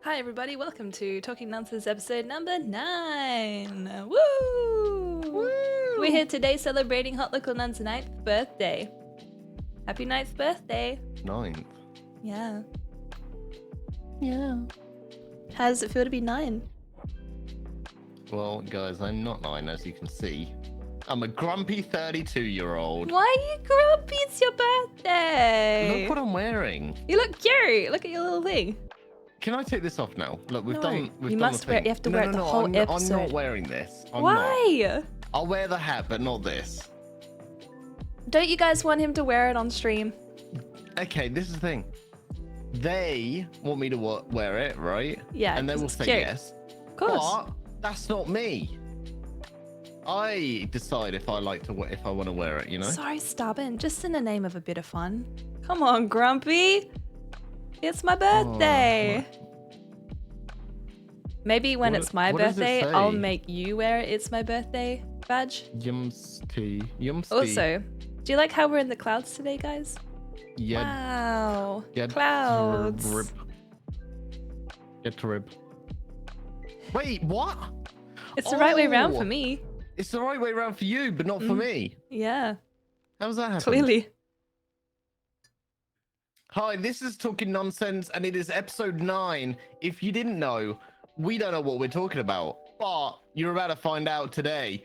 Hi everybody, welcome to Talking Nunsense episode number 9. Woo! Woo! We're here today celebrating HotLocalNun's 9th birthday. Happy 9th birthday. 9th. Yeah. Yeah. How does it feel to be 9? Well, guys, I'm not 9, as you can see. I'm a grumpy 32-year-old. Why are you grumpy? It's your birthday. Look what I'm wearing. You look cute. Look at your little thing. Can I take this off now? Look, we've done. You must wear it. You have to wear it the whole episode. I'm not wearing this. Why? Not. I'll wear the hat, but not this. Don't you guys want him to wear it on stream? Okay, this is the thing. They want me to wear it, right? Yeah. And then we'll say yes. Of course. But that's not me. I decide if I want to wear it, you know? Sorry, stubborn. Just in the name of a bit of fun. Come on, Grumpy. It's my birthday. Maybe when it's my birthday, I'll make you wear It's My Birthday badge. Yumsty. Also, do you like how we're in the clouds today, guys? Yeah. Wow. Yeah. Clouds. Get to rib. Wait, what? It's the right way around for me. It's the right way around for you, but not for me. Yeah. How does that happen? Clearly. Hi, this is Talking Nunsense, and it is episode 9. If you didn't know, we don't know what we're talking about, but you're about to find out today.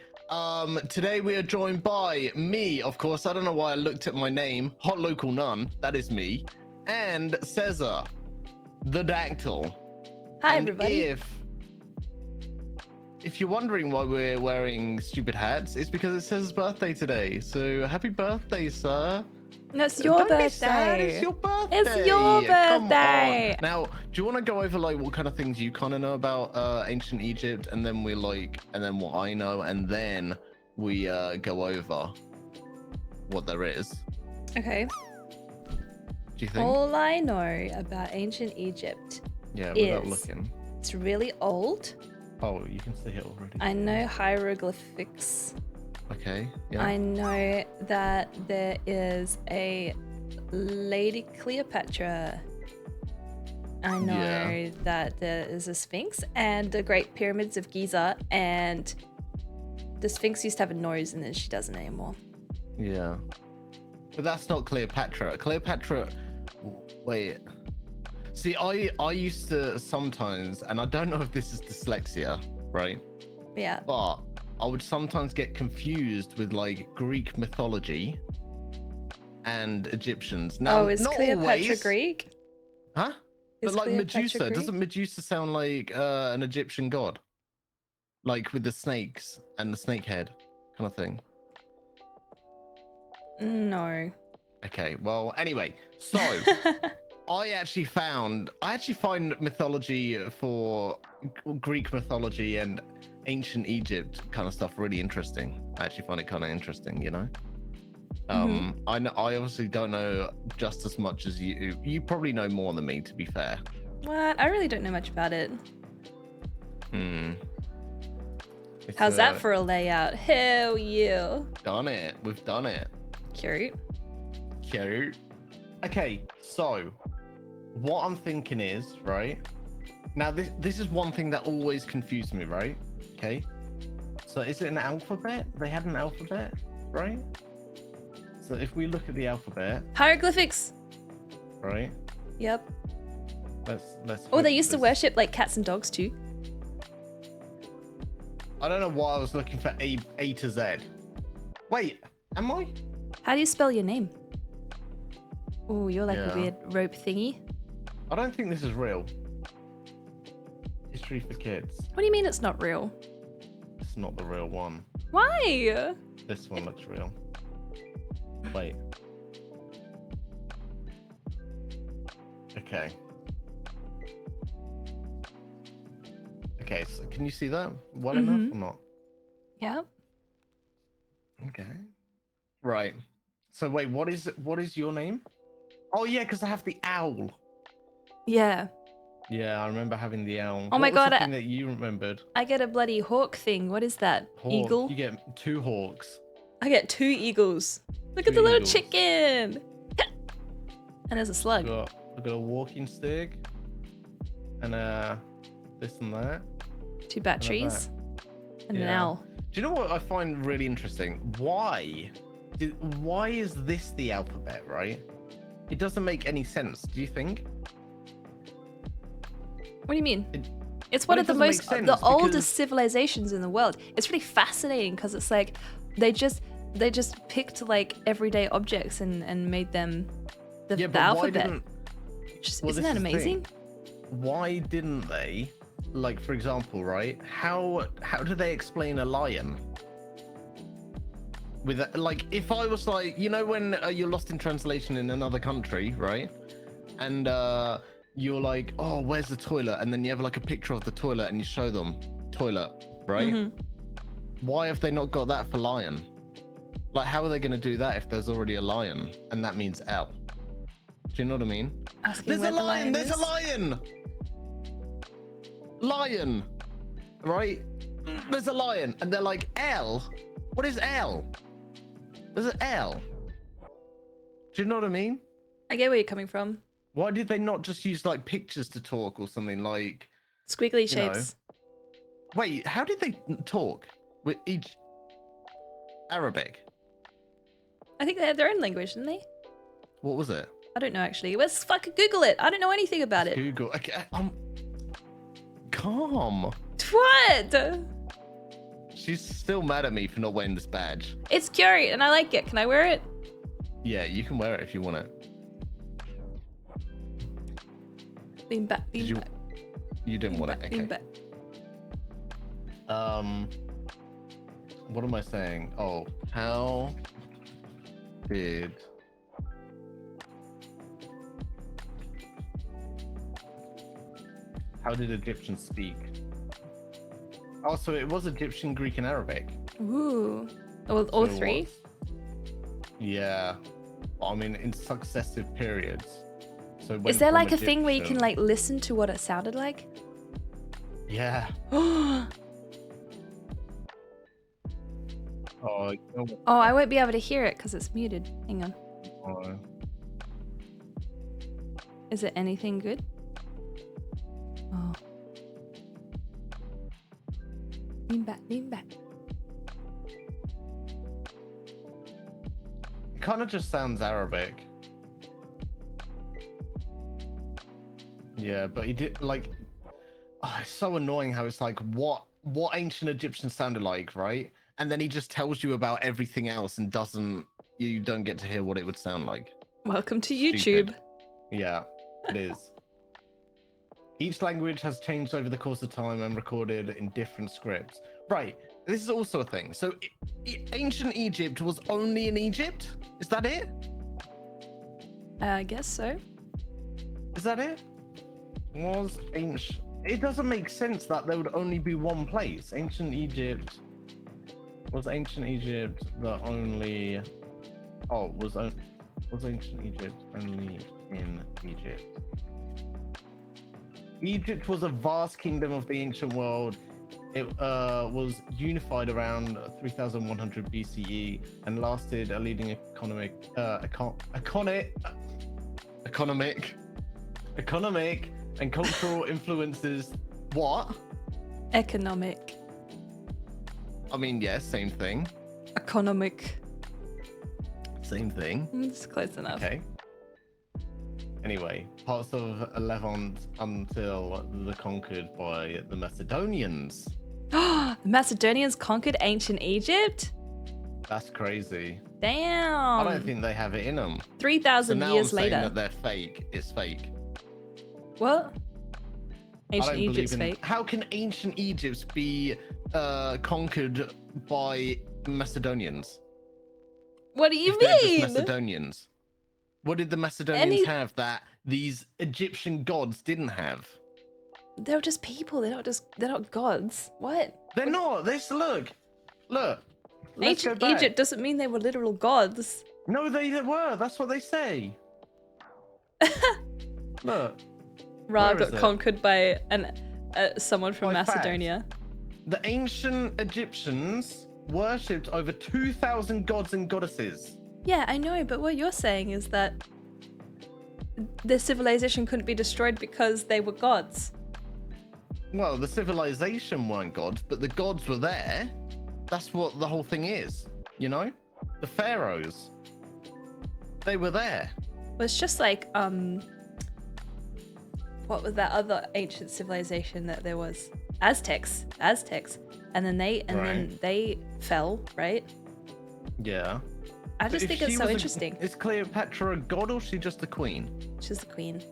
Today we are joined by me, of course. I don't know why I looked at my name. HotLocalNun, that is me, and Sezza, the Dactyl. Hi, and everybody. If you're wondering why we're wearing stupid hats, it's because it's Sezza's birthday today. So happy birthday, sir. No, it's your birthday. It's your birthday. It's your birthday. Now, do you want to go over like what kind of things you kind of know about ancient Egypt, and then and then what I know, and then we go over what there is? Okay. Do you think? All I know about ancient Egypt without looking. It's really old. Oh, you can see it already. I know hieroglyphics. Okay, yeah. I know that there is a Lady Cleopatra. I know that there is a Sphinx and the Great Pyramids of Giza, and the Sphinx used to have a nose and then she doesn't anymore. Yeah. But that's not Cleopatra. Cleopatra... Wait. See, I used to sometimes, and I don't know if this is dyslexia, right? Yeah. But I would sometimes get confused with like Greek mythology and Egyptians. Now, is not Cleopatra always. Greek? Huh? Is But like Cleopatra Medusa, Greek? doesn't Medusa sound like an Egyptian god? Like with the snakes and the snake head kind of thing. No. Okay, well, anyway, so I actually find mythology for Greek mythology and ancient Egypt kind of stuff really interesting. I actually find it kind of interesting, you know. I obviously don't know just as much as you. You probably know more than me, to be fair. What? I really don't know much about it. It's, How's that for a layout? Hell yeah. Done it. We've done it. Cute. Cute. Okay, so what I'm thinking is, right? Now this is one thing that always confused me, right? Okay. So is it an alphabet? They had an alphabet, right? So if we look at the alphabet, Hieroglyphics. right? Yep. Let's Oh, they used to worship like cats and dogs too. I don't know why I was looking for A to Z. Wait, am I? How do you spell your name? Oh, you're like Yeah. a weird rope thingy. I don't think this is real. History for kids. What do you mean it's not real? It's not the real one. Why? This one looks real. Wait. Okay. Okay, so can you see that well enough or not? Yeah. Okay. Right. So wait, what is your name? Oh yeah, because I have the owl. Yeah. Yeah, I remember having the owl. Oh my What was God, the thing that you remembered? I get a bloody hawk thing. What is that? Hawk. Eagle? You get 2 hawks. I get 2 eagles. Look at 2 the little eagles. chicken. And there's a slug. I've got a walking stick. and this and that. 2 batteries. And an Yeah. owl. Do you know what I find really interesting? Why is this the alphabet, right? It doesn't make any sense, do you think? What do you mean? It's Well, one it of the doesn't make most, sense the oldest because- civilizations in the world. It's really fascinating because it's like they just picked like everyday objects and made them the Yeah, but why alphabet. didn't... Well, Isn't this that is the amazing? thing. Why didn't they, like, for example, right? How do they explain a lion? With like, if I was like, you know, when you're lost in translation in another country, right? And you're like, oh, where's the toilet? And then you have like a picture of the toilet and you show them toilet, right? Mhm. Why have they not got that for lion? Like, how are they going to do that if there's already a lion and that means L? Do you know what I mean? Asking There's where a the lion. There's is. a lion. Lion, right? There's a lion, and they're like, L. What is L? There's an L. Do you know what I mean? I get where you're coming from. Why did they not just use like pictures to talk or something like? Squiggly You know. shapes. Wait, how did they talk with each Arabic? I think they have their own language, didn't they? What was it? I don't know actually. Let's fucking Google it. I don't know anything about it. Google. Okay, calm. What? She's still mad at me for not wearing this badge. It's cute and I like it. Can I wear it? Yeah, you can wear it if you want it. Lean back, lean back. You didn't want it. Lean Okay. back. What am I saying? Oh, how did Egyptians speak? Oh, so it was Egyptian, Greek, and Arabic. Ooh. All So it 3? was. Yeah. I mean, in successive periods. So it went Is there from like a thing where you can Egyptian- like listen to what it sounded like? Yeah. Oh, Oh, you know I won't be able to hear it because it's muted. Hang on. what? Is it anything good? Oh. Lean back, lean back. It kind of just sounds Arabic. Yeah, but he did like. Oh, it's so annoying how it's like what ancient Egyptians sounded like, right? And then he just tells you about everything else and you don't get to hear what it would sound like. Welcome to Stupid. YouTube. Yeah, it is. Each language has changed over the course of time and recorded in different scripts. Right, this is also a thing. So ancient Egypt was only in Egypt? Is that it? I guess so. Is that it? Was ancient... It doesn't make sense that there would only be one place. Ancient Egypt... Was ancient Egypt the only... Oh, was ancient Egypt only in Egypt? Egypt was a vast kingdom of the ancient world. It was unified around 3100 BCE and lasted a leading economic and cultural influences. What? Economic. I mean, yes, same thing. Economic. Same thing. It's close enough. Okay. Anyway, parts of Levant until they're conquered by the Macedonians. The Macedonians conquered ancient Egypt? That's crazy. Damn. I don't think they have it in them. 3,000 now years I'm saying later. that they're fake. It's fake. What? I Ancient don't believe Egypt's in. fake. How can ancient Egypt be conquered by Macedonians? What do you If they're just mean? Macedonians. What did the Macedonians have that these Egyptian gods didn't have? They're just people. They're not gods. What? They're not. Look. Let's Ancient go back. Egypt doesn't mean they were literal gods. No, they were. That's what they say. Look. Ra Where got is it? conquered by someone from By fact. Macedonia. The ancient Egyptians worshipped over 2,000 gods and goddesses. Yeah, I know, but what you're saying is that their civilization couldn't be destroyed because they were gods. Well, the civilization weren't gods, but the gods were there. That's what the whole thing is, you know? The pharaohs. They were there. Well, it's just like what was that other ancient civilization that there was? Aztecs, and then they fell, right? Yeah. I just think it's so interesting. Is Cleopatra a god or she just a queen? She's the queen.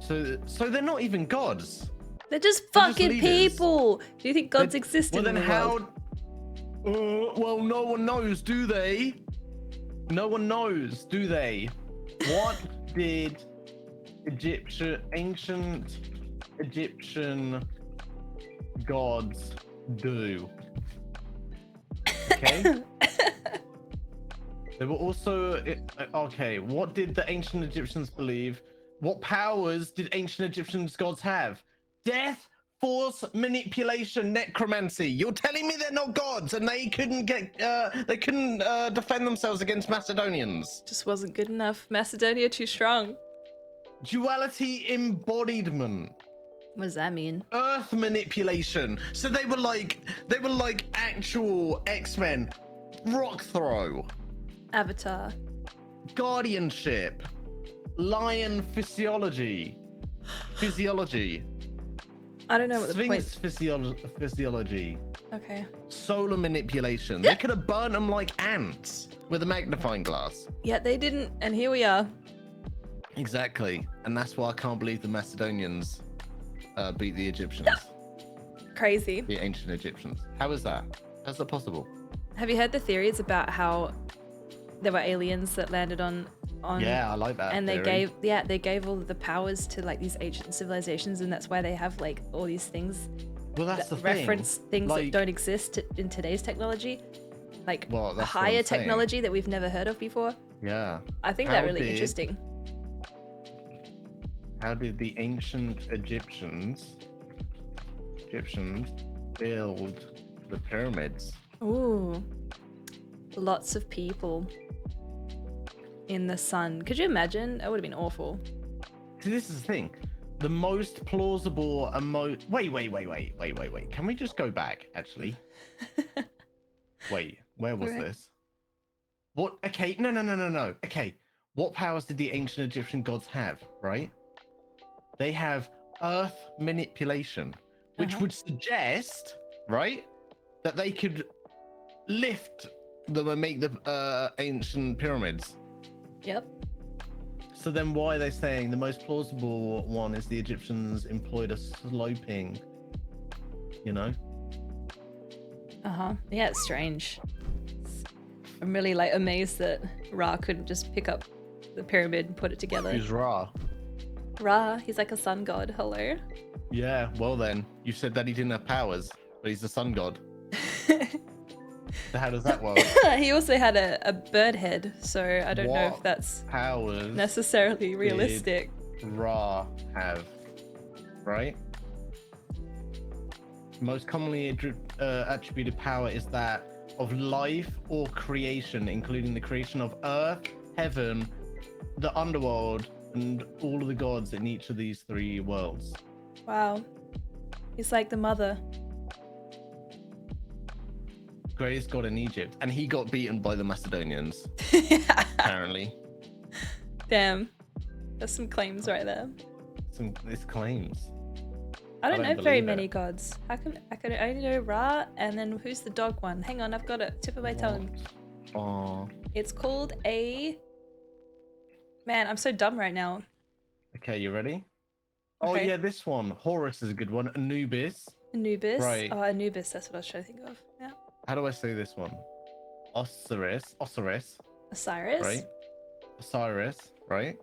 So they're not even gods. They're just fucking people. Do you think gods exist in the world? Well, no one knows, do they? No one knows, do they? What did ancient Egyptian gods do? Okay. They were also okay. What did the ancient Egyptians believe? What powers did ancient Egyptian gods have? Death, force, manipulation, necromancy. You're telling me they're not gods and they couldn't defend themselves against Macedonians? Just wasn't good enough. Macedonia too strong. Duality embodiment. What does that mean? Earth manipulation. So they were like actual X-Men. Rock throw. Avatar. Guardianship. Lion physiology. I don't know what the Sphinx point. physiology. Okay. Solar manipulation. They could have burnt them like ants with a magnifying glass. Yeah, they didn't, and here we are. Exactly, and that's why I can't believe the Macedonians beat the Egyptians. Crazy. The ancient Egyptians. How is that? How's that possible? Have you heard the theories about how there were aliens that landed on? Yeah, I like that. And theory. they gave all the powers to like these ancient civilizations, and that's why they have like all these things. Well, that's the reference thing. things that don't exist in today's technology, like that's higher technology that we've never heard of before. Yeah. I think that's really interesting. How did the ancient Egyptians build the pyramids? Ooh, lots of people in the sun. Could you imagine? That would have been awful. See, this is the thing. The most plausible Wait. Can we just go back, actually? Wait, where was this? What? Okay, no. Okay, what powers did the ancient Egyptian gods have, right? They have earth manipulation, which would suggest, right, that they could lift them and make the ancient pyramids. Yep. So then why are they saying the most plausible one is the Egyptians employed a sloping, you know? Yeah, it's strange. I'm really like amazed that Ra couldn't just pick up the pyramid and put it together. Who's Ra? Ra, he's like a sun god. Hello. Yeah, well then, you said that he didn't have powers, but he's a sun god. So how does that work? He also had a bird head, so I don't know if that's powers necessarily realistic. Ra have, right? Most commonly attributed power is that of life or creation, including the creation of earth, heaven, the underworld, and all of the gods in each of these three worlds. Wow. He's like the mother. Greatest god in Egypt, and he got beaten by the Macedonians. Apparently. Damn, there's some claims right there. It's claims. I don't know very many gods. How come I could only know Ra, and then who's the dog one? Hang on, I've got it tip of my tongue. It's called a. Man, I'm so dumb right now. Okay, you ready? Okay. Oh yeah, this one. Horus is a good one. Anubis. Anubis. Right. Oh, Anubis. That's what I was trying to think of. Yeah. How do I say this one? Osiris. Osiris. Right. Osiris. Right.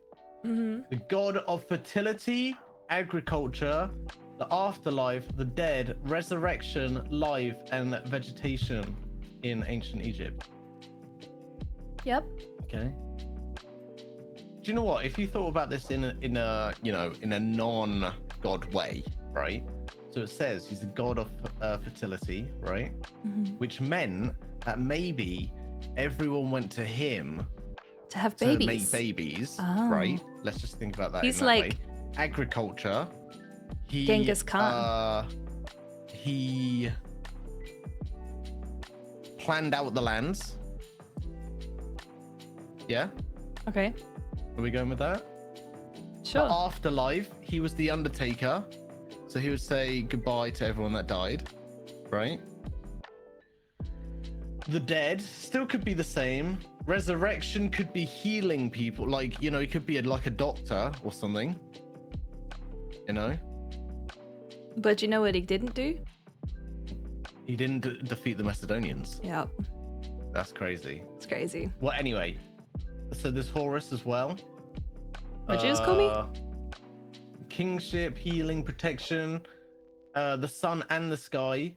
Mm-hmm. The god of fertility, agriculture, the afterlife, the dead, resurrection, life, and vegetation in ancient Egypt. Yep. Okay. Do you know what? If you thought about this in a non-god way, right? So it says he's the god of fertility, right? Mm-hmm. Which meant that maybe everyone went to him to have babies. To make babies, right? Let's just think about that. He's in that like way. Agriculture, Genghis Khan. He planned out the lands. Yeah? Okay. Are we going with that? Sure. The afterlife, he was the Undertaker. So he would say goodbye to everyone that died. Right? The dead still could be the same. Resurrection could be healing people. Like, you know, he could be like a doctor or something. You know? But you know what he didn't do? He didn't defeat the Macedonians. Yep. That's crazy. It's crazy. Well, anyway. So there's Horus as well. What'd you just call me? Kingship, healing, protection, the sun and the sky.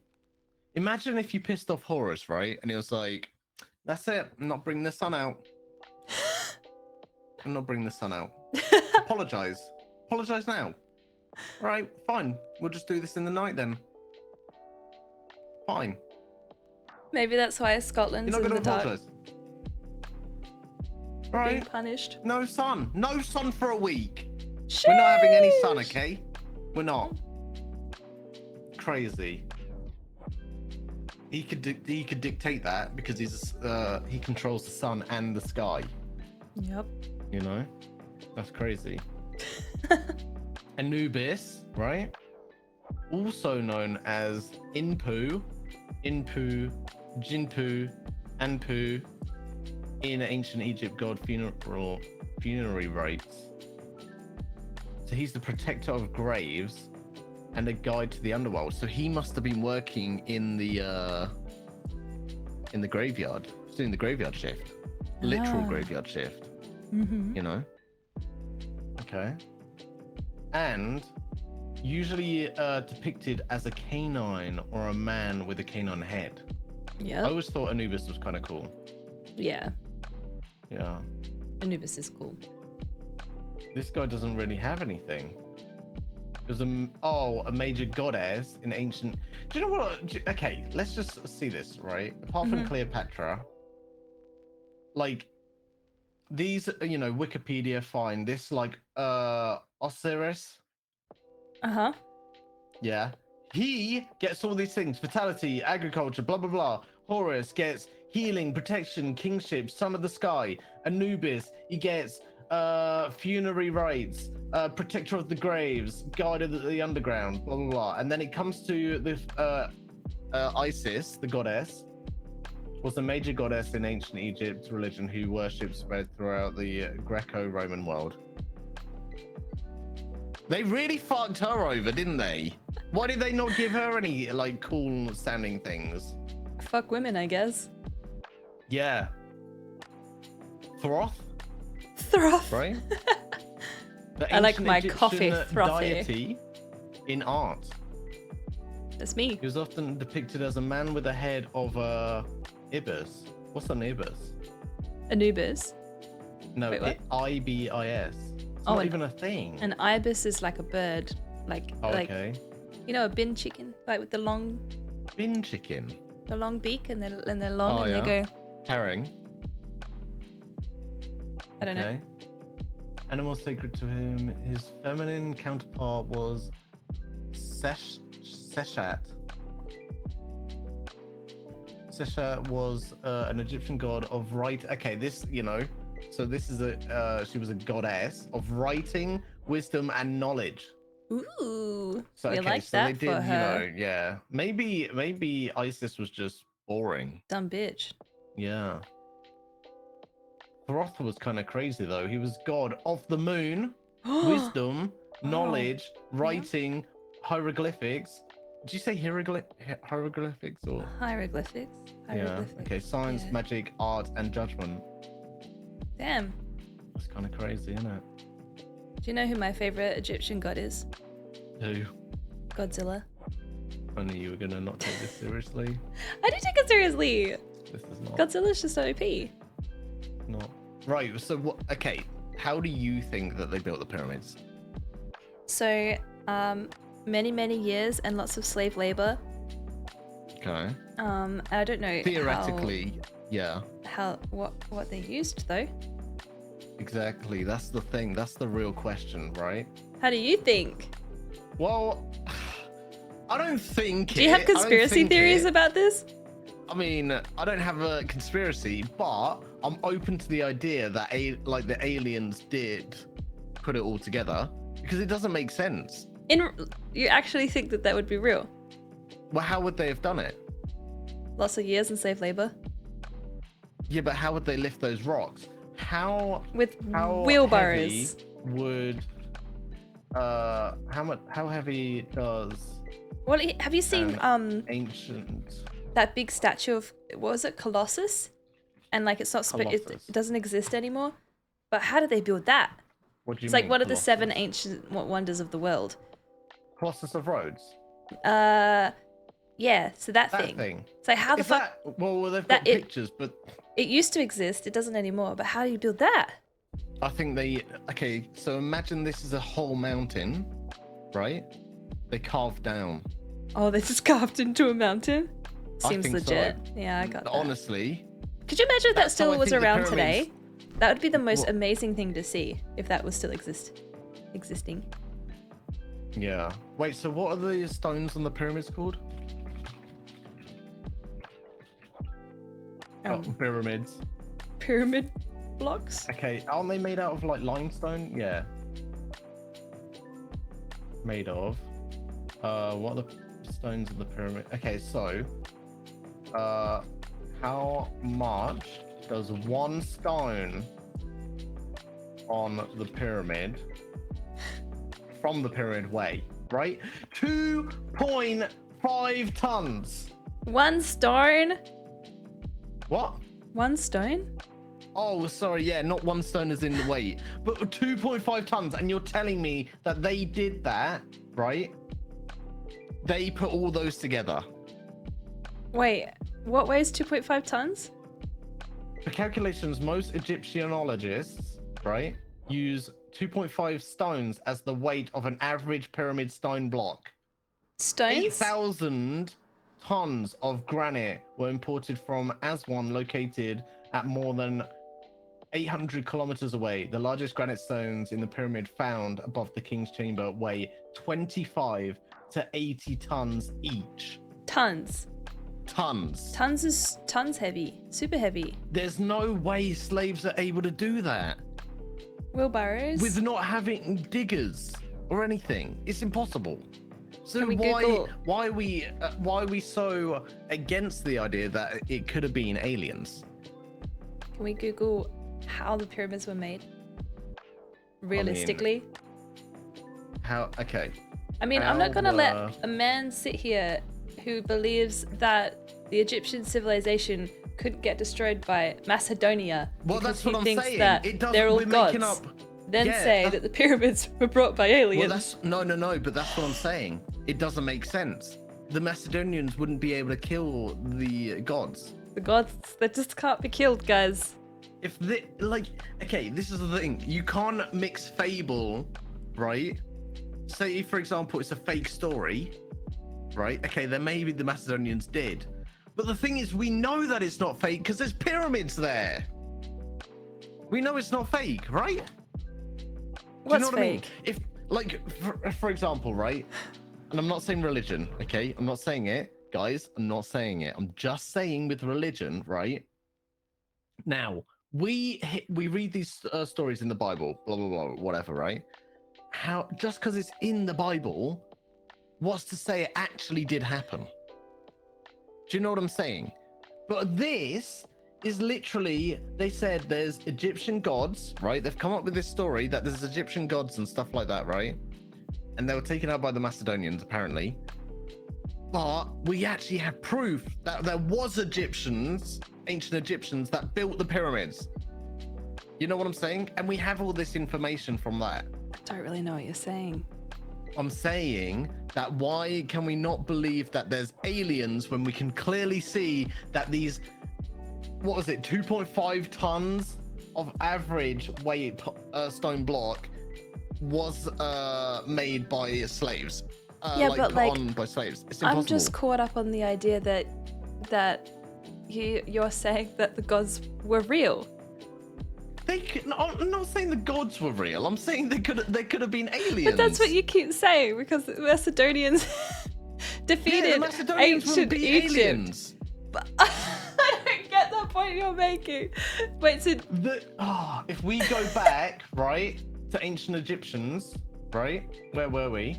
Imagine if you pissed off Horus, right? And he was like, that's it. I'm not bringing the sun out. I'm not bringing the sun out. Apologize. Apologize now. All right, fine. We'll just do this in the night then. Fine. Maybe that's why Scotland's You're not in going the to dark. apologize. Being Right. punished. No sun. No sun for a week. Sheesh. We're not having any sun, okay? We're not. Crazy. He could dictate that because he controls the sun and the sky. Yep. You know, that's crazy. Anubis, right? Also known as Inpu, Jinpu, Anpu, in ancient Egypt god funerary rites. So he's the protector of graves and a guide to the underworld. So he must have been working in the graveyard. He's doing the graveyard shift, literal graveyard shift. Mm-hmm. You know. Okay. And usually depicted as a canine or a man with a canine head. Yeah. I always thought Anubis was kind of cool. Yeah. Yeah. Anubis is cool. This guy doesn't really have anything. There's a major goddess in ancient. Do you know what? Okay, let's just see this, right? Apart from Cleopatra, like these, you know, Wikipedia find this like Osiris. Uh-huh. Yeah. He gets all these things: fertility, agriculture, blah blah blah. Horus gets healing, protection, kingship, son of the sky. Anubis, he gets funerary rites, protector of the graves, guide of the underground, blah blah blah. And then it comes to this Isis, the goddess, was a major goddess in ancient Egypt religion who worship spread throughout the Greco-Roman world. They really fucked her over, didn't they? Why did they not give her any like cool sounding things? Fuck women, I guess. Yeah. Thoth, Throth. right? The I like ancient my Egyptian coffee frothy. deity in art. That's me. He was often depicted as a man with a head of ibis. What's an ibis? Anubis. No, Wait, what? IBIS. It's not even a thing. An ibis is like a bird. Like, Okay. you know, a bin chicken? Like with the long Bin chicken. beak and they're long and they go, Herring. I don't know. Animal sacred to him. His feminine counterpart was Seshat. Seshat was an Egyptian god of right. Okay, this, you know, so this is she was a goddess of writing, wisdom, and knowledge. Ooh, So you like that they did, for her. you know, yeah. Maybe Isis was just boring. Dumb bitch. Yeah. Thoth was kind of crazy though. He was god of the moon, wisdom, knowledge, writing, hieroglyphics. Did you say hieroglyphics or? Hieroglyphics. Yeah. Okay. Science, Yeah. magic, art, and judgment. Damn. That's kind of crazy, isn't it? Do you know who my favorite Egyptian god is? Who? Godzilla. I knew you were gonna not take this seriously. I do take it seriously. This is not. Godzilla's just OP. Not. Right. So what? Okay. How do you think that they built the pyramids? So, many years and lots of slave labor. Okay. I don't know Theoretically, yeah. what they used though. Exactly. That's the thing. That's the real question, right? How do you think? Well, I don't think. Do you have conspiracy theories about this? I mean, I don't have a conspiracy, but I'm open to the idea that the aliens did put it all together, because it doesn't make sense. You actually think that would be real? Well, how would they have done it? Lots of years and slave labor. Yeah, but how would they lift those rocks? How wheelbarrows heavy would how heavy does well have you seen ancient that big statue of, what was it, Colossus? And like it's not it doesn't exist anymore. But how did they build that? What do you it's mean, like, what are Colossus? the 7 ancient wonders of the world? Colossus of Rhodes? Yeah, so that thing. It's like, how the fuck? Well, they've got pictures, but it used to exist. It doesn't anymore. But how do you build that? I think okay, so imagine this is a whole mountain, right? They carved down. Oh, they just carved into a mountain? Seems I think legit. So. Yeah, I got that. Honestly. Could you imagine if that still was around today? That would be the most amazing thing to see, if that was still existing. Yeah. Wait, so what are the stones on the pyramids called? Pyramids. Pyramid blocks? Okay, aren't they made out of like limestone? Yeah. Made of. What are the stones of the pyramid? Okay, so how much does one stone on the pyramid from the pyramid weigh? Right? 2.5 tons. One stone? What? One stone? Oh, sorry, yeah, not one stone as in the weight, but 2.5 tons. And you're telling me that they did that, right? They put all those together. Wait, what weighs 2.5 tons? For calculations, most Egyptiologists, right, use 2.5 stones as the weight of an average pyramid stone block. Stones? 8,000 tons of granite were imported from Aswan, located at more than 800 kilometers away. The largest granite stones in the pyramid found above the king's chamber weigh 25 to 80 tons each. Tons. Tons is heavy. Super heavy. There's no way slaves are able to do that. Wheelbarrows? With not having diggers or anything. It's impossible. So why are we so against the idea that it could have been aliens? Can we Google how the pyramids were made? Realistically? Okay. I mean, I'm not gonna let a man sit here who believes that the Egyptian civilization couldn't get destroyed by Macedonia because he thinks that they're all gods. Say that the pyramids were brought by aliens. Well, no, but that's what I'm saying. It doesn't make sense. The Macedonians wouldn't be able to kill the gods. The gods that just can't be killed, guys. If okay, this is the thing. You can't mix fable, right? Say, for example, it's a fake story, right? Okay, then maybe the Macedonians did. But the thing is, we know that it's not fake because there's pyramids there. We know it's not fake, right? What's Do you know what fake? I mean? If, for example, right? And I'm not saying religion, okay? I'm not saying it, guys. I'm not saying it. I'm just saying with religion, right? Now, we read these stories in the Bible, blah, blah, blah, whatever, right? Just because it's in the Bible, what's to say it actually did happen? Do you know what I'm saying? But this is literally, they said there's Egyptian gods, right? They've come up with this story that there's Egyptian gods and stuff like that, right? And they were taken out by the Macedonians, apparently. But we actually have proof that there was ancient Egyptians that built the pyramids. You know what I'm saying? And we have all this information from that. I don't really know what you're saying. I'm saying that why can we not believe that there's aliens when we can clearly see that these, 2.5 tons of average weight stone block was made by slaves? By slaves. It's impossible. I'm just caught up on the idea that you're saying that the gods were real. I'm not saying the gods were real. I'm saying they could have been aliens. But that's what you keep saying because the Macedonians defeated the Macedonians ancient be Egypt. aliens. But I don't get the point you're making. Wait, so if we go back, right, to ancient Egyptians, right? Where were we?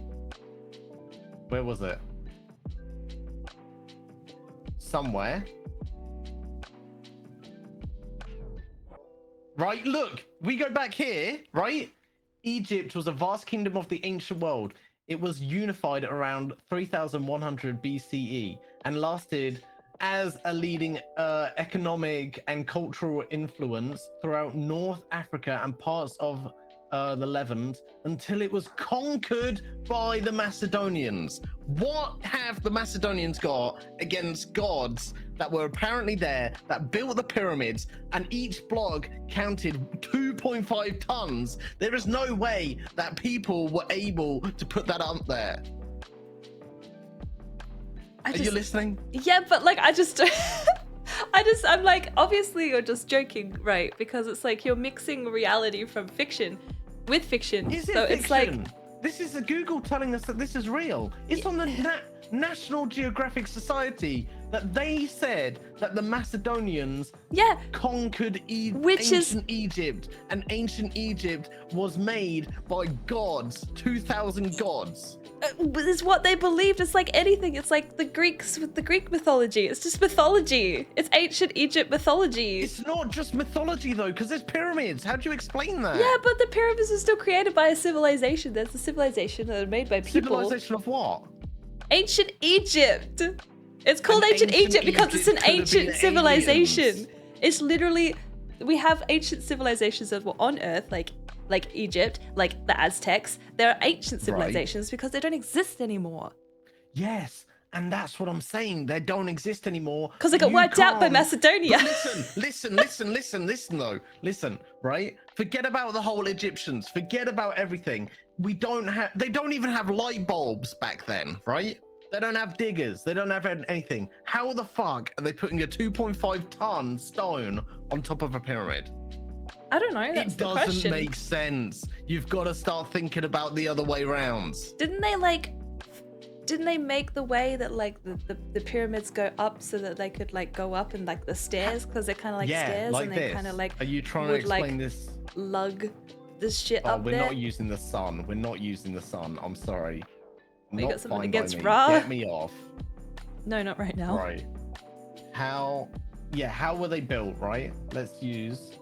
Where was it? Somewhere. Right, look, we go back here, right? Egypt was a vast kingdom of the ancient world. It was unified around 3100 BCE and lasted as a leading economic and cultural influence throughout North Africa and parts of the Levant until it was conquered by the Macedonians. What have the Macedonians got against gods that were apparently there, that built the pyramids, and each block counted 2.5 tons? There is no way that people were able to put that up there. Are you listening? Yeah, but like I'm like, obviously you're just joking, right? Because it's like you're mixing reality from fiction with fiction. Is it so fiction? It's like this is a Google telling us that this is real. It's on the National Geographic Society that they said that the Macedonians conquered ancient Egypt, and ancient Egypt was made by gods, 2,000 gods. It's what they believed. It's like anything. It's like the Greeks with the Greek mythology. It's just mythology. It's ancient Egypt mythology. It's not just mythology though, because there's pyramids. How do you explain that? Yeah, but the pyramids are still created by a civilization. There's a civilization that are made by people. Civilization of what? Ancient Egypt. It's called ancient Egypt because it's an ancient civilization. Aliens. It's literally, we have ancient civilizations that were on Earth, like Egypt, like the Aztecs. There are ancient civilizations because they don't exist anymore. Yes, and that's what I'm saying. They don't exist anymore. Because they got wiped out by Macedonia. Listen though. Listen, right? Forget about the whole Egyptians. Forget about everything. They don't even have light bulbs back then, right? They don't have diggers. They don't have anything. How the fuck are they putting a 2.5 ton stone on top of a pyramid? I don't know. That's the question. It doesn't make sense. You've got to start thinking about the other way round. Didn't they make the way that like the pyramids go up so that they could like go up and like the stairs because they're kind of like stairs like and they kind of like are you trying to explain this? Lug this shit up we're there. not using the sun. We're not using the sun. I'm sorry. You got something against me. Ra? Get me off. No, not right now. Right. How were they built, right? Let's use...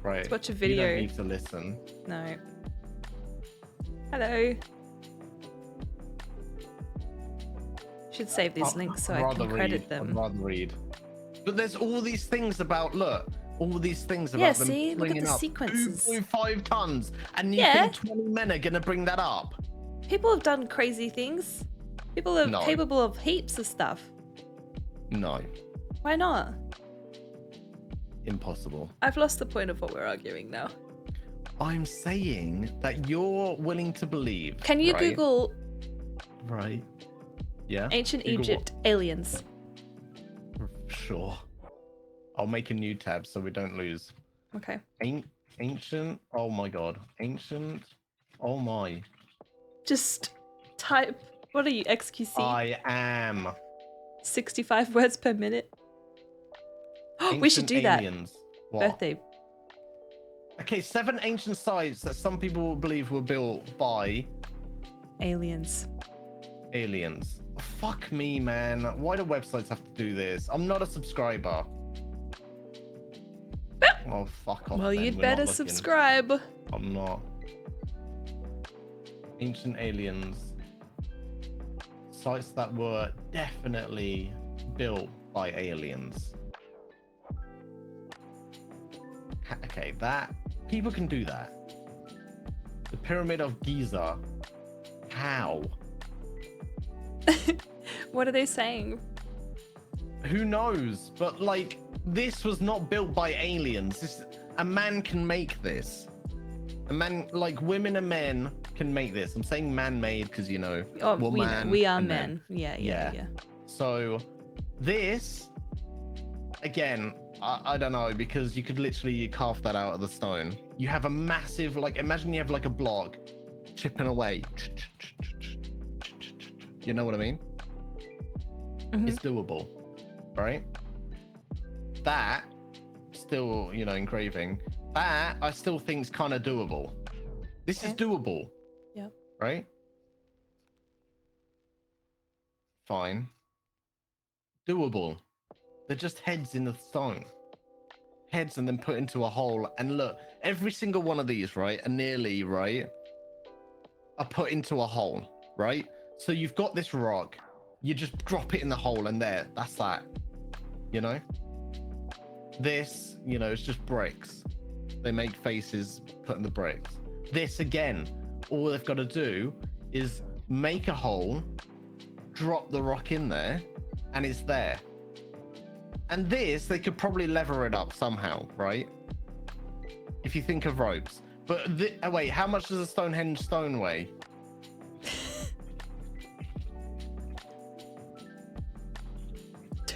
Right. Let's watch a video. You don't need to listen. No. Hello. Should save these links so I can credit them. I'd rather read. But there's all these things about, all these things about them see, look at bringing the up sequences. 2.5 tons, and you think 20 men are gonna bring that up? People have done crazy things. People are capable of heaps of stuff. No. Why not? Impossible. I've lost the point of what we're arguing now. I'm saying that you're willing to believe. Can you Google? Right. Yeah. Ancient Egypt aliens. Sure. I'll make a new tab so we don't lose. Okay. Ancient. Oh my god. Ancient. Oh my. Just type. What are you, XQC? I am. 65 words per minute. We should do aliens. that. What? Birthday. Okay, 7 ancient sites that some people believe were built by aliens. Aliens. Fuck me, man. Why do websites have to do this? I'm not a subscriber. Oh, fuck off. Well, you'd better subscribe. I'm not. Ancient aliens. Sites that were definitely built by aliens. Okay, that people can do that. The Pyramid of Giza. How? What are they saying? Who knows? But like, this was not built by aliens. A man can make this. A man, like women and men can make this. I'm saying man-made because we are men. Yeah. So this, again, I don't know, because you could literally carve that out of the stone. You have a massive, like, imagine you have like a block chipping away. You know what I mean? It's doable, right? That still, you know, engraving. That I still think is kind of doable. This is doable. Yeah. Right? Fine. Doable. They're just heads in the stone. Heads and then put into a hole. And look, every single one of these, right, are nearly, right, are put into a hole, right? So you've got this rock. You just drop it in the hole and there, that's that. You know? This, you know, it's just bricks. They make faces putting the bricks. This, again, all they've got to do is make a hole, drop the rock in there, and it's there. And this, they could probably lever it up somehow, right? If you think of ropes. But, oh, wait, how much does a Stonehenge stone weigh?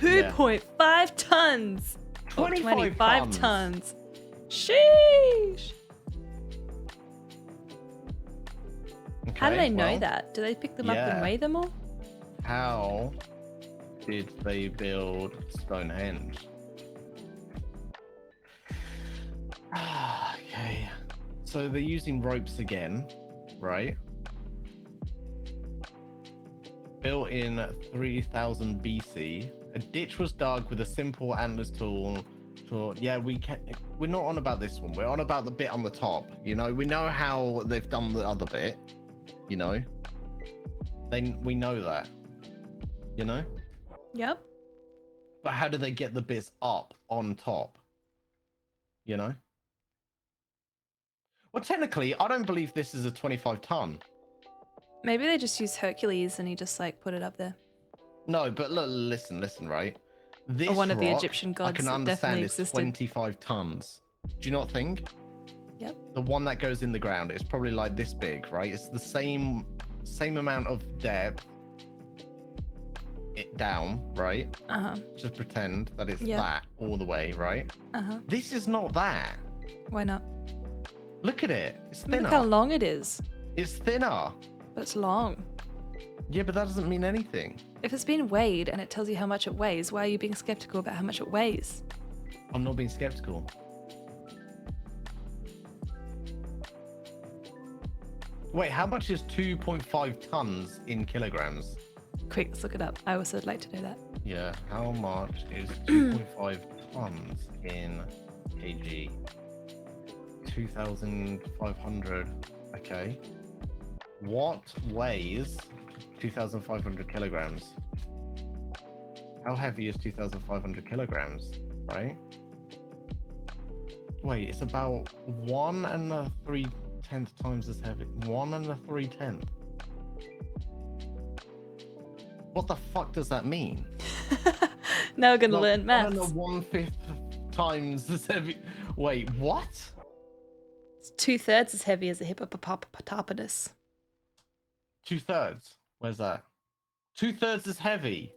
Yeah. 2.5 tons. 25 tons. Sheesh. Okay, How do they know that? Do they pick them up and weigh them all? How did they build Stonehenge? Okay. So they're using ropes again, right? Built in 3000 BC. A ditch was dug with a simple antlers tool. Yeah, we're not on about this one. We're on about the bit on the top. You know, we know how they've done the other bit. You know, we know that. You know. Yep. But how do they get the bits up on top? You know. Well, technically, I don't believe this is a 25 ton. Maybe they just used Hercules and he just like put it up there. No, but look, listen, right? This or one of the rock, Egyptian gods I can that understand definitely is existed. 25 tons. Do you not think? Yep. The one that goes in the ground is probably like this big, right? It's the same amount of depth it down, right? Just pretend that it's that all the way, right? This is not that. Why not? Look at it. It's thinner. Look how long it is. It's thinner. But it's long. Yeah, but that doesn't mean anything. If it's been weighed and it tells you how much it weighs, why are you being skeptical about how much it weighs? I'm not being skeptical. Wait, how much is 2.5 tons in kilograms? Quick, let's look it up. I also would like to know that. Yeah, how much is 2.5 tons in kg? 2,500. Okay. What weighs 2,500 kilograms? How heavy is 2,500 kilograms, right? Wait, it's about 1 3/10 times as heavy. 1 3/10. What the fuck does that mean? Now we're gonna learn maths. 1 1/5 times as heavy. Wait, what? It's 2/3 as heavy as a hippopotamus. 2/3? Where's that? 2/3 as heavy.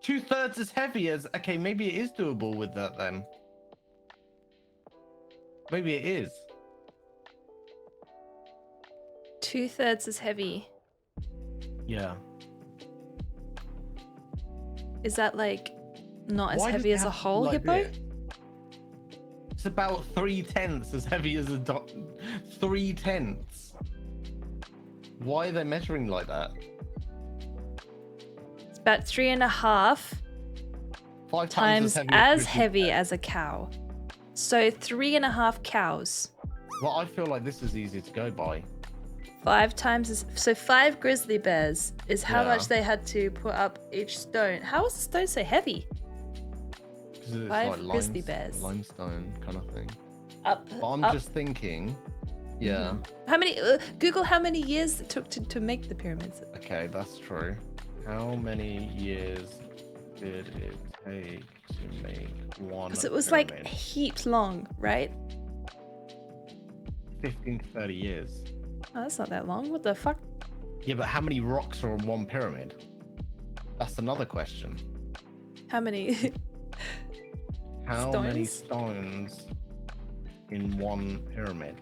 2/3 as heavy as. Okay, maybe it is doable with that then. Maybe it is. 2/3 as heavy. Yeah. Is that like not as Why heavy does as it a have to whole be like hippo? this? It's about 3/10 as heavy as a 3/10. Why are they measuring like that? It's about 3.5 5 times as heavy as a cow. So 3.5 cows. Well, I feel like this is easy to go by. 5 times as, so 5 grizzly bears is how much they had to put up each stone. How is the stone so heavy? Because it's 5 like grizzly bears. limestone kind of thing. Up. But I'm just thinking, yeah. How many? Google how many years it took to make the pyramids. Okay, that's true. How many years did it take to make one? Because it was pyramid? like heaps long, right? 15 to 30 years. Oh, that's not that long. What the fuck? Yeah, but how many rocks are on one pyramid? That's another question. How many? How many Stones? stones in one pyramid?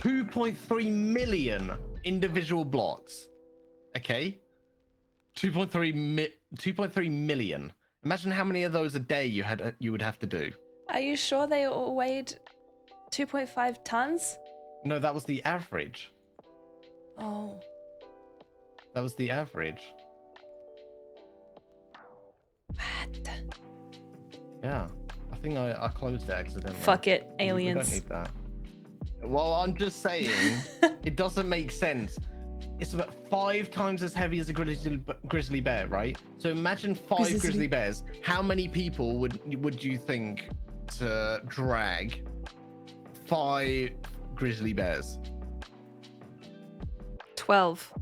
2.3 million individual blocks. Okay? 2.3 million. Imagine how many of those a day you would have to do. Are you sure they all weighed 2.5 tons? No, that was the average. Oh. That was the average. What? Yeah. I think I closed it accidentally. Fuck it, We don't aliens. need that. Well, I'm just saying, it doesn't make sense. It's about 5 times as heavy as a grizzly bear, right? So imagine 5 grizzly bears. How many people would you think to drag 5 grizzly bears? 12.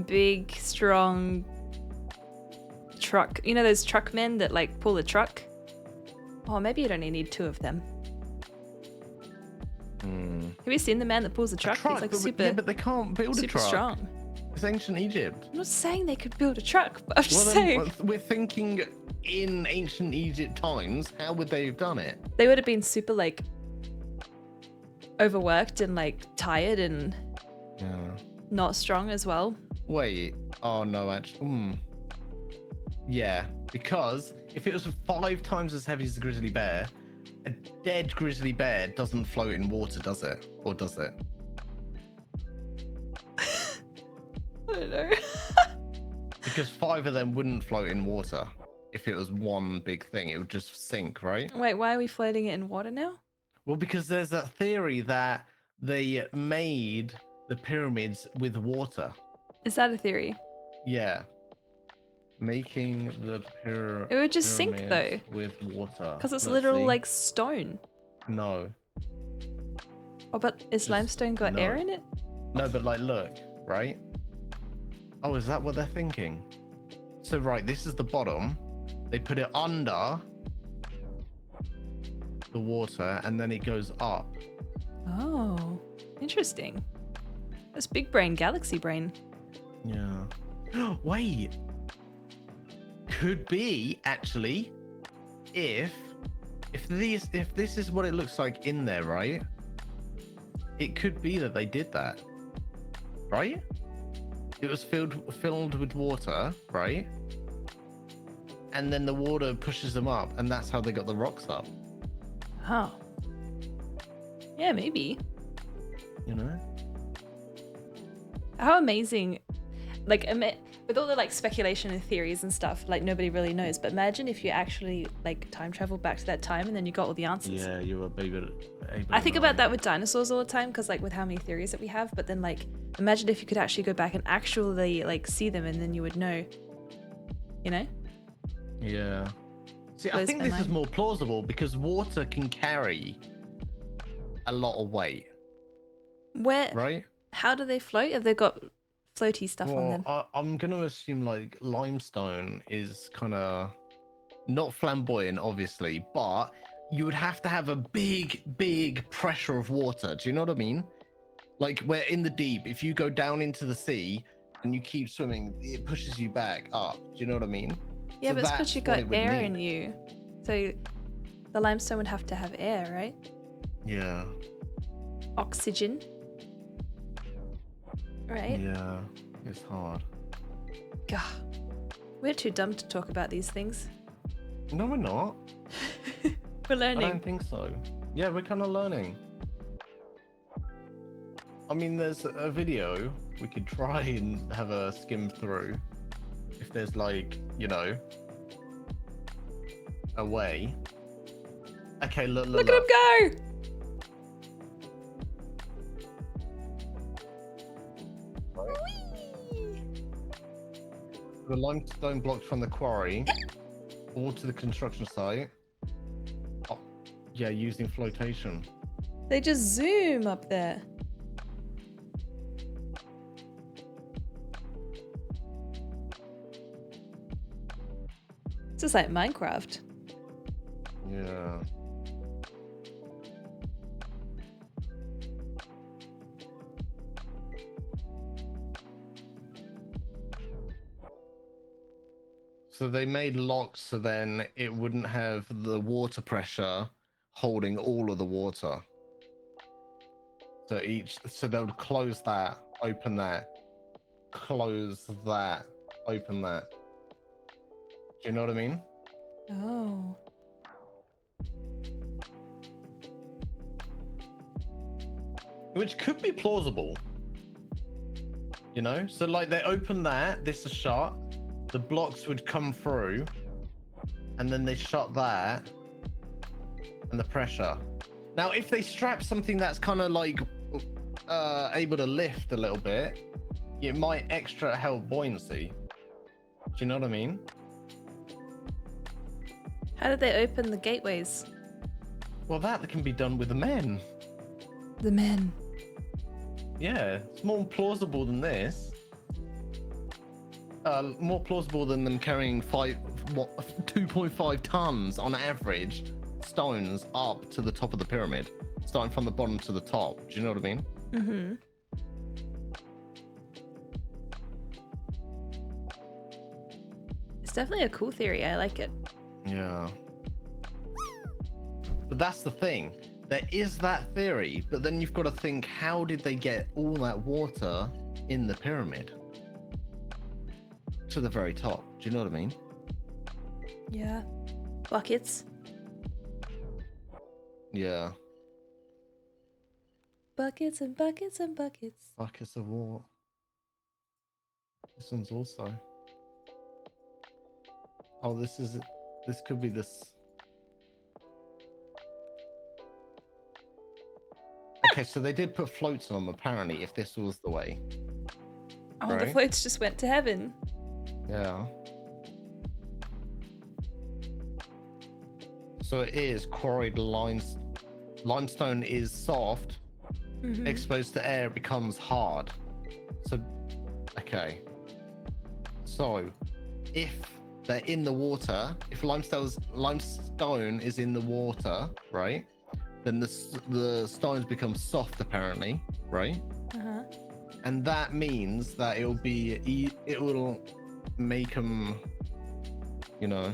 Big, strong truck. You know those truck men that like pull the truck? Oh, maybe you'd only need 2 of them. Have you seen the man that pulls the truck? He's like super. Yeah, but they can't build a super truck. strong. It's ancient Egypt. I'm not saying they could build a truck, but I'm just Well, saying we're thinking in ancient Egypt times. How would they have done it? they would have been super like overworked and like tired and not strong as well. Wait. Oh no, actually. Yeah, because if it was 5 times as heavy as a grizzly bear, a dead grizzly bear doesn't float in water, does it? Or does it? I don't know. Because 5 of them wouldn't float in water. If it was one big thing, it would just sink, right? Wait, why are we floating it in water now? Well, because there's that theory that they made the pyramids with water. Is that a theory? Yeah. Making the It would just sink though. With water. Because it's Let's literal see. like stone. No. Oh, but is limestone got air in it? No, but like, look, right? Oh, is that what they're thinking? So, right, this is the bottom. They put it under the water, and then it goes up. Oh, interesting. That's big brain, galaxy brain. Yeah. Wait. Could be actually, if this is what it looks like in there, right? It could be that they did that, right? It was filled with water, right? And then the water pushes them up, and that's how they got the rocks up. Oh. Yeah, maybe. You know? How amazing. Like, with all the like speculation and theories and stuff, like nobody really knows. But imagine if you actually like time travel back to that time and then you got all the answers. Yeah, you were able I think to about know. that with dinosaurs all the time, because like with how many theories that we have. But then like, imagine if you could actually go back and actually like see them, and then you would know. You know? Yeah. See, I Blows think my this is mind. more plausible because water can carry a lot of weight, Where? right? How do they float? Have they got floaty stuff on them? I'm gonna assume like limestone is kind of not flamboyant, obviously, but you would have to have a big pressure of water. Do you know what I mean? Like where in the deep, if you go down into the sea and you keep swimming, it pushes you back up. Do you know what I mean? Yeah, So but it's because that's you what got it would air need. in you. So the limestone would have to have air, right? Yeah. Oxygen. Right? Yeah. It's hard. Gah. We're too dumb to talk about these things. No, we're not. We're I learning. don't think so. Yeah, we're kind of learning. I mean, there's a video we could try and have a skim through. If there's like, you know, a way. Okay, Look at him go! Whee! The limestone blocks from the quarry all to the construction site. Oh, yeah, using flotation. They just zoom up there. It's just like Minecraft. Yeah. So they made locks so then it wouldn't have the water pressure holding all of the water. So they would close that, open that, close that, open that. Do you know what I mean? Oh. Which could be plausible. You know? So like they open that, this is shut, the blocks would come through, and then they shut that, and the pressure. Now if they strap something that's kind of like able to lift a little bit, it might extra help buoyancy. Do you know what I mean? How did they open the gateways? Well, that can be done with the men. The men. Yeah, it's more plausible than this. More plausible than them carrying 2.5 tons on average stones up to the top of the pyramid, starting from the bottom to the top. Do you know what I mean? Mm-hmm. It's definitely a cool theory. I like it. Yeah. But that's the thing. There is that theory, but then you've got to think, how did they get all that water in the pyramid to the very top? Do you know what I mean? Yeah. Buckets. Yeah. Buckets and buckets and buckets. Buckets of water. This one's also. Oh, this could be this. Okay, so they did put floats on them, apparently, if this was the way. Oh, right? The floats just went to heaven. Yeah. So it is quarried limestone is soft, exposed to air, it becomes hard. So, okay. So, if they're in the water, if limestone is in the water, right? Then the stones become soft, apparently, right? Uh-huh. And that means that it will make them, you know.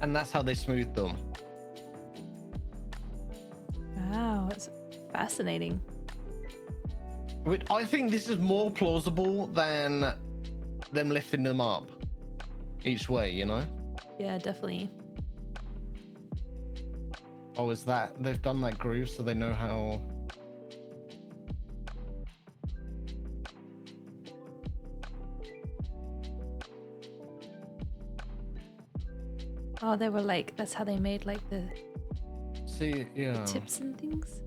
And that's how they smooth them. Wow, it's fascinating. I think this is more plausible than them lifting them up each way, you know? Yeah, definitely. Oh, is that they've done that groove so they know how? Oh, they were like, that's how they made like the tips and things.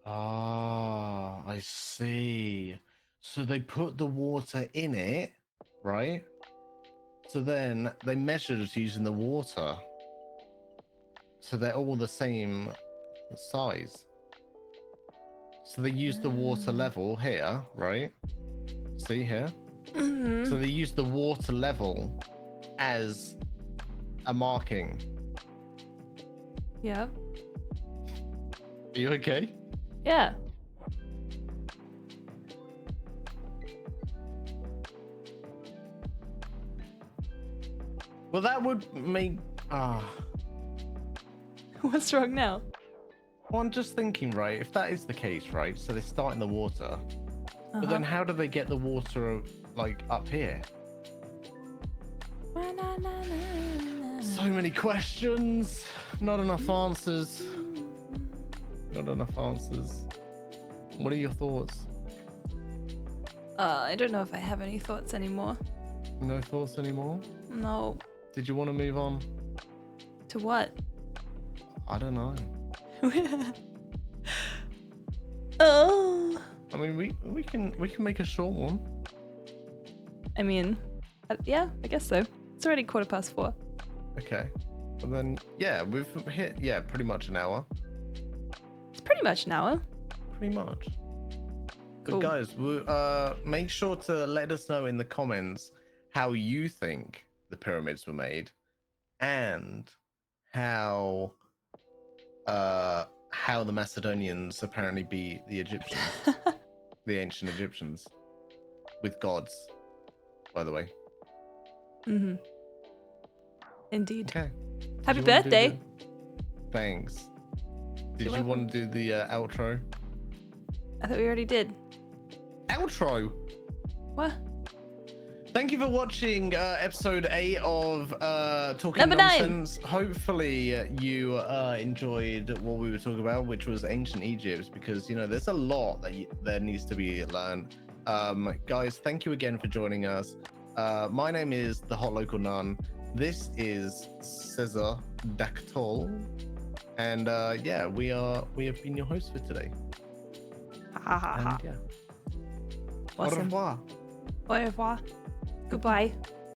Ah, I see. So they put the water in it, right? So then they measured using the water. So they're all the same size. So they used the water level here, right? See here? So they used the water level as a marking. Yeah. Are you okay? Yeah. Well, that would make... What's wrong now? Well, I'm just thinking, right? If that is the case, right? So they start in the water. But then how do they get the water, like, up here? So many questions. Not enough answers. Not enough answers. What are your thoughts? I don't know if I have any thoughts anymore. No thoughts anymore? No. Did you want to move on? To what? I don't know. Oh. I mean, we can make a short one. I mean, yeah, I guess so. It's already 4:15. Okay. And then we've hit pretty much an hour. It's pretty much an hour. Pretty much. Cool. But guys, make sure to let us know in the comments how you think the pyramids were made, and how the Macedonians apparently beat the Egyptians. the ancient Egyptians with gods, by the way. Mm-hmm. Indeed. Okay. Happy birthday. Thanks. Did You're you welcome. want to do the outro? I thought we already did. Outro. What? Thank you for watching episode 8 of Talking Number 9. Nonsense. Hopefully you enjoyed what we were talking about, which was ancient Egypt, because, you know, there's a lot that there needs to be learned. Guys, thank you again for joining us. My name is the HotLocalNun. This is Sezza Dactol. And yeah, we have been your hosts for today. Ha ha ha. And yeah. Awesome. Au revoir. Au revoir. Goodbye.